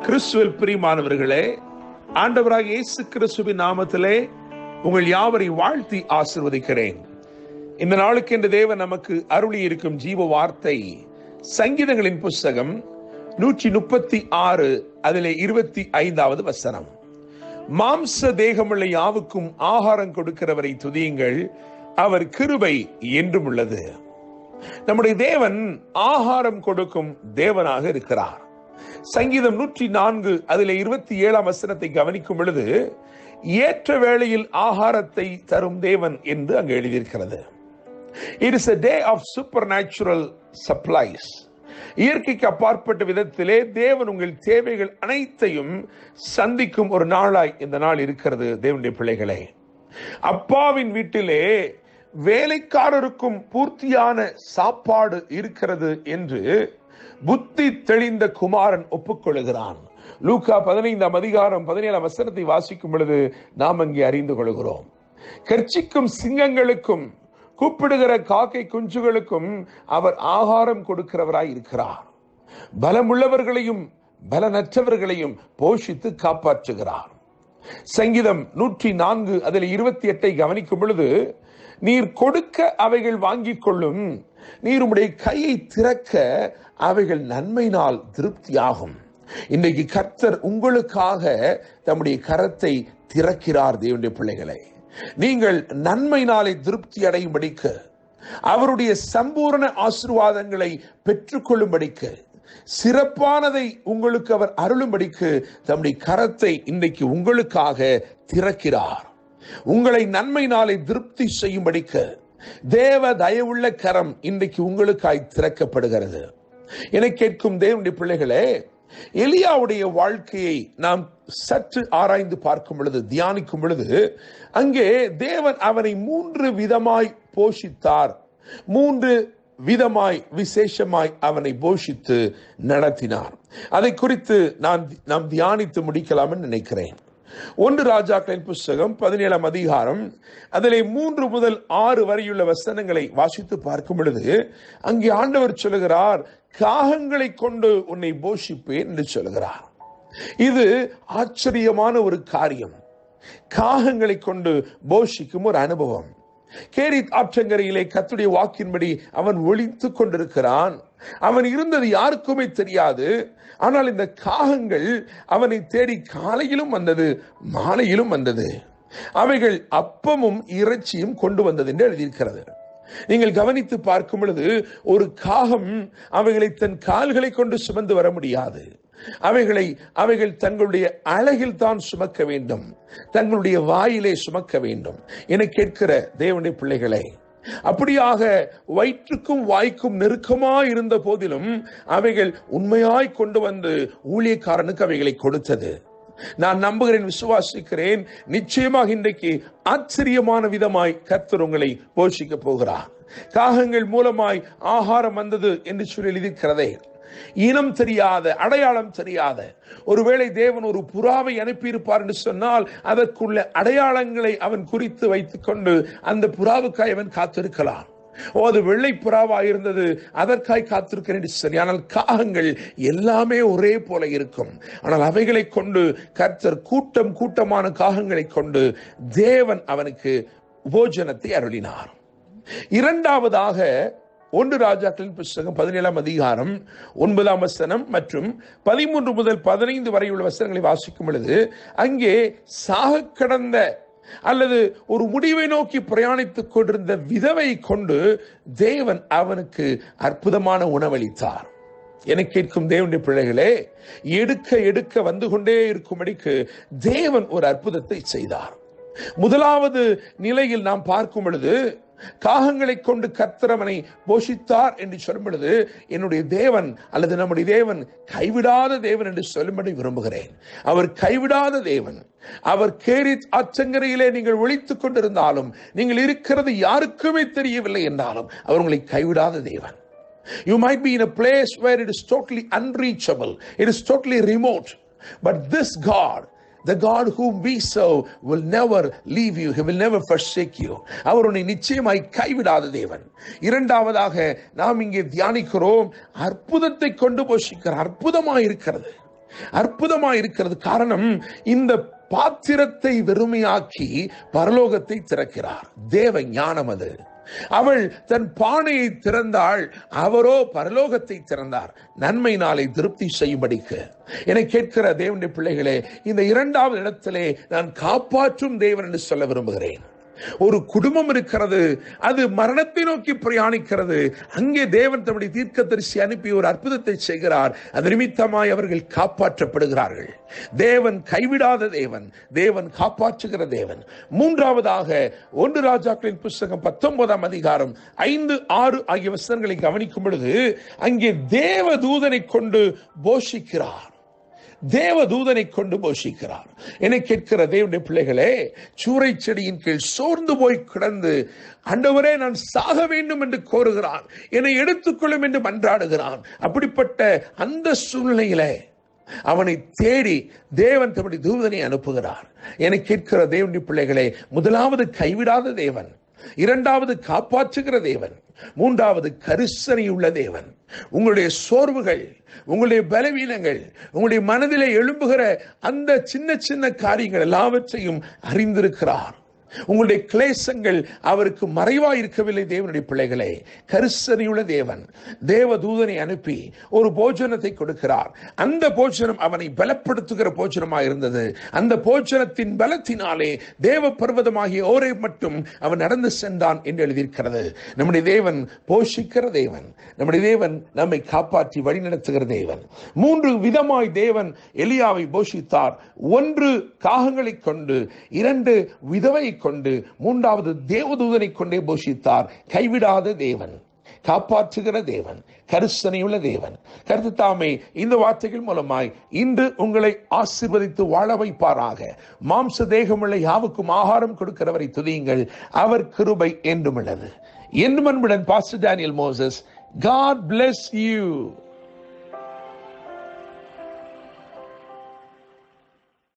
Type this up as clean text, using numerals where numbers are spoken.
கிறிஸ்துவில் பிரியமானவர்களே, ஆண்டவராக இயேசு கிறிஸ்துவின் நாமத்திலே உங்கள் யாவரை வாழ்த்தி ஆசீர்வதிக்கிறேன். இந்த நாளுக்கு என்று தேவன் நமக்கு அருளி இருக்கும் ஜீவ வார்த்தை சங்கீதங்களின் புஸ்தகம் 136 அதிலே 25வது வசனம். மாம்ச தேகமுள்ள யாவுக்கும் ஆகாரம் கொடுக்கிறவரை துதியுங்கள், அவர் கிருபை என்றும் உள்ளது. நம்முடைய தேவன் ஆகாரம் கொடுக்கும் தேவனாக இருக்கிறார். சங்கீதம் 104 அதிலே 27ஆம் வசனத்தை கவனிக்கும் பொழுது ஏற்ற வேளையில் ஆகாரத்தை தரும் தேவன் என்று அங்கு எழுதியிருக்கிறது. It is a day of supernatural supplies. இயற்கைக்கு அப்பாற்பட்ட விதத்திலே தேவன் உங்கள் தேவைகள் அனைத்தையும் சந்திக்கும் ஒரு நாளாய் இந்த நாள் இருக்கிறது. தேவனுடைய பிள்ளைகளே, அப்பாவின் வீட்டிலே வேலைக்காரருக்கும் பூர்த்தியான சாப்பாடு இருக்கிறது என்று புத்தி தெளிந்த குமாரன் ஒப்புக்கொள்கிறான். லூக்கா 15ஆம் அதிகாரம் 17ஆம் வசனத்தை வாசிக்கும் பொழுது நாம் அங்கே அறிந்து கொள்கிறோம். கர்ச்சிக்கும் சிங்கங்களுக்கும் கூப்பிடுகிற காக்கை குஞ்சுகளுக்கும் அவர் ஆகாரம் கொடுக்கிறவராய் இருக்கிறார். பலமுள்ளவர்களையும் பலனற்றவர்களையும் போஷித்து காப்பாற்றுகிறார். சங்கீதம் 104 அதில் 28 கவனிக்கும் பொழுது, நீர் கொடுக்க அவைகள் வாங்கிக் கொள்ளும், நீர் உம்முடைய கையை திறக்க அவைகள் நன்மையினால் திருப்தியாகும். இன்றைக்கு கர்த்தர் உங்களுக்காக தம்முடைய கரத்தை திறக்கிறார். தேவனுடைய பிள்ளைகளை, நீங்கள் நன்மையினாலே திருப்தி அடையும்படிக்கு, அவருடைய சம்பூர்ண ஆசீர்வாதங்களை பெற்றுக்கொள்ளும்படிக்கு, சிறப்பானதை உங்களுக்கு அவர் அருளும்படிக்கு தம்முடைய கரத்தை இன்றைக்கு உங்களுக்காக திறக்கிறார். உங்களை நன்மையினாலே திருப்தி செய்யும்படிக்கு தேவ தயவுள்ள கரம் இன்றைக்கு உங்களுக்காய் திறக்கப்படுகிறது. என கேட்கும் தேவனுடைய பிள்ளைகளே, எலியாவுடைய வாழ்க்கையை நாம் சற்று ஆராய்ந்து பார்க்கும் பொழுது, தியானிக்கும் பொழுது, அங்கே தேவன் அவனை 3 விதமாய் போஷித்தார். 3 விதமாய் விசேஷமாய் அவனை போஷித்து நடத்தினார். அதை குறித்து நாம் தியானித்து முடிக்கலாம் என்று நினைக்கிறேன். 1 ராஜாக்களின் புஸ்தகம் 17ஆம் அதிகாரம் அதிலே 3 முதல் 6 வரையுள்ள வசனங்களை வாசித்து பார்க்கும் பொழுது, அங்கே ஆண்டவர் சொல்லுகிறார், காகங்களை கொண்டு உன்னை போஷிப்பேன் என்று சொல்லுகிறார். இது ஆச்சரியமான ஒரு காரியம். காகங்களை கொண்டு போஷிக்கும் ஒரு அனுபவம். கேரித் ஆற்றங்கரையிலே கர்த்தருடைய வாக்கின்படி அவன் ஒளித்துக் கொண்டிருக்கிறான். அவன் இருந்தது யாருக்குமே தெரியாது. ஆனால் இந்த காகங்கள் அவனை தேடி காலையிலும் வந்தது, மாலையிலும் வந்தது. அவைகள் அப்பமும் இறைச்சியும் கொண்டு வந்தது என்று எழுதியிருக்கிறது. நீங்கள் கவனித்து பார்க்கும் பொழுது, ஒரு காகம் அவைகளை தன் கால்களை கொண்டு சுமந்து வர முடியாது. அவைகள் தங்களுடைய அழகில் தான் சுமக்க வேண்டும், தங்களுடைய வாயிலே சுமக்க வேண்டும் என கேட்கிற தேவனுடைய பிள்ளைகளே, அப்படியாக வயிற்றுக்கும் வாய்க்கும் நெருக்கமாய் இருந்த போதிலும் அவைகள் உண்மையாய் கொண்டு வந்து ஊழியக்காரனுக்கு அவைகளை கொடுத்தது. நான் நம்புகிறேன், விசுவாசிக்கிறேன், நிச்சயமாக இன்றைக்கு ஆச்சரியமான விதமாய் கர்த்தர் உங்களை போஷிக்க போகிறார். காகங்கள் மூலமாய் ஆகாரம் வந்தது என்று சொல்லி எழுதியிருக்கிறதே. இனம் தெரியாத, அடையாளம் தெரியாத, ஒருவேளை தேவன் ஒரு புறாவை அனுப்பியிருப்பார் என்று சொன்னால் அதற்குள்ள அடையாளங்களை அவன் குறித்து வைத்துக் கொண்டு அந்த புறாவுக்காய் அவன் காத்திருக்கலாம். அது வெள்ளை புறாவா இருந்தது, அதற்காய் காத்திருக்கிறேன் சரி. ஆனால் காகங்கள் எல்லாமே ஒரே போல இருக்கும். ஆனால் அவைகளை கொண்டு கர்த்தர் கூட்டமான காகங்களை கொண்டு தேவன் அவனுக்கு போஜனத்தை அருளினார். இரண்டாவதாக 1 ராஜாக்களின் புஸ்தகம் 17ஆம் அதிகாரம் 9ஆம் வசனம் மற்றும் 13 முதல் 15 வரையுள்ள வசனங்களை வாசிக்கும் பொழுது, அங்கே சாக கடந்த அல்லது ஒரு முடிவை நோக்கி பிரயாணித்துக் கொண்டிருந்த விதவை கொண்டு தேவன் அவனுக்கு அற்புதமான உணவளித்தார். என கேட்கும் தேவனுடைய பிள்ளைகளே, எடுக்க வந்து கொண்டே இருக்கும்படிக்கு தேவன் ஒரு அற்புதத்தை செய்தார். முதலாவது நிலையில் நாம் பார்க்கும் பொழுது, காகங்களை கொண்டு கர்த்தர் அவனை போஷித்தார் என்று சொல்லும் பொழுது, என்னுடைய தேவன் அல்லது நம்முடைய தேவன் கைவிடாத தேவன் என்று சொல்லும்படி விரும்புகிறேன். அவர் கைவிடாத தேவன். அவர் கேரித் ஆற்றங்கரையிலே நீங்கள் ஒளித்துக் கொண்டிருந்தாலும், நீங்கள் இருக்கிறது யாருக்குமே தெரியவில்லை என்றாலும், அவர் உங்களை கைவிடாத தேவன். You might be in a place where it is totally unreachable, it is totally remote, but this God, the God whom we serve, will never leave you, he will never forsake you. அவர் உன்னை நிச்சயமாய் கைவிடாத தேவன். இரண்டாவதாக நாம் இங்கே தியானிக்கிறோம், அற்புதத்தை கொண்டு போஷிக்கிறார். அற்புதமாய் இருக்கிறது. அற்புதமாய் இருக்கிறது. காரணம், இந்த பாத்திரத்தை வெறுமையாக்கி பரலோகத்தை திறக்கிறார். தேவ ஞானம் அது. அவள் தன் பானையை திறந்தாள், அவரோ பரலோகத்தை திறந்தார், நன்மை நாளை திருப்தி செய்யும்படிக்கு. என்னை கேட்கிற தேவனுடைய பிள்ளைகளே, இந்த இரண்டாவது இடத்திலே நான் காப்பாற்றும் தேவன் என்று சொல்ல விரும்புகிறேன். ஒரு குடும்பம் இருக்கிறது, அது மரணத்தை நோக்கி பிரயாணிக்கிறது. அங்கே தேவன் தம்முடைய தீர்க்கதரிசி அனுப்பி ஒரு அற்புதத்தை செய்கிறார். அது நிமித்தமாய் அவர்கள் காப்பாற்றப்படுகிறார்கள். தேவன் கைவிடாத தேவன், தேவன் காப்பாற்றுகிற தேவன். மூன்றாவதாக 1 ராஜாக்களின் புஸ்தகம் 19ஆம் அதிகாரம் 5, 6 ஆகிய வசனங்களை கவனிக்கும் பொழுது அங்கே தேவ தூதனை கொண்டு போஷிக்கிறார். தேவதூதனை கொண்டு போஷிக்கிறார். என்னை கேட்கிற தேவனுடைய பிள்ளைகளே, சூறை செடியின் கீழ் சோர்ந்து போய் கிடந்து, ஆண்டவரே நான் சாக வேண்டும் என்று கோருகிறான், என்னை எடுத்துக்கொள்ளும் என்று மன்றாடுகிறான். அப்படிப்பட்ட அந்த சூழ்நிலையிலே அவனை தேடி தேவன் தம்முடைய தூதனை அனுப்புகிறார். என்னை கேட்கிற தேவனுடைய பிள்ளைகளே, முதலாவது கைவிடாத தேவன், இரண்டாவது காப்பாற்றுகிற தேவன், மூன்றாவது கரிசனை உள்ள தேவன். உங்களுடைய சோர்வுகள், உங்களுடைய பலவீனங்கள், உங்களுடைய மனதிலே எழும்புகிற அந்த சின்ன சின்ன காரியங்கள் எல்லாவற்றையும் அறிந்திருக்கிறார். உங்களுடைய கிளேசங்கள் அவருக்கு மறைவாய் இருக்கவில்லை. தேவனுடைய பிள்ளைகளே, கரிசனையுள்ள தேவன் தேவதூதனை அனுப்பி ஒரு போஜனத்தை கொடுக்கிறார். அந்த போஜனம் அவனை பலப்படுத்துகிற போஜனமாக இருந்தது. அந்த போஜனத்தின் பலத்தினாலே தேவ பர்வதமாகிய ஓரே மட்டும் அவன் நடந்து சென்றான் என்று எழுதியிருக்கிறது. நம்முடைய தேவன் போஷிக்கிற தேவன், நம்முடைய தேவன் நம்மை காப்பாற்றி வழிநடத்துகிற தேவன். 3 விதமாய் தேவன் எலியாவை போஷித்தார். 1 காகங்களை கொண்டு, 2 விதவை கொண்டு, 3வது தேவதூதனை கொண்டே போஷித்தார். கைவிடாத தேவன், காப்பாற்றுகிற தேவன், கரிசனையுள்ள தேவன். கர்த்தர் தாமே இந்த வார்த்தைகள் மூலமாய் இன்று உங்களை ஆசீர்வதித்து வாழ வைப்பாராக. மாம்ச தேகமுள்ள யாவுக்கும் ஆகாரம் கொடுக்கிறவரை துதியுங்கள், அவர் கிருபை என்றும் உள்ளது. என்றும் அன்புடன் pastor Daniel Moses. God bless you.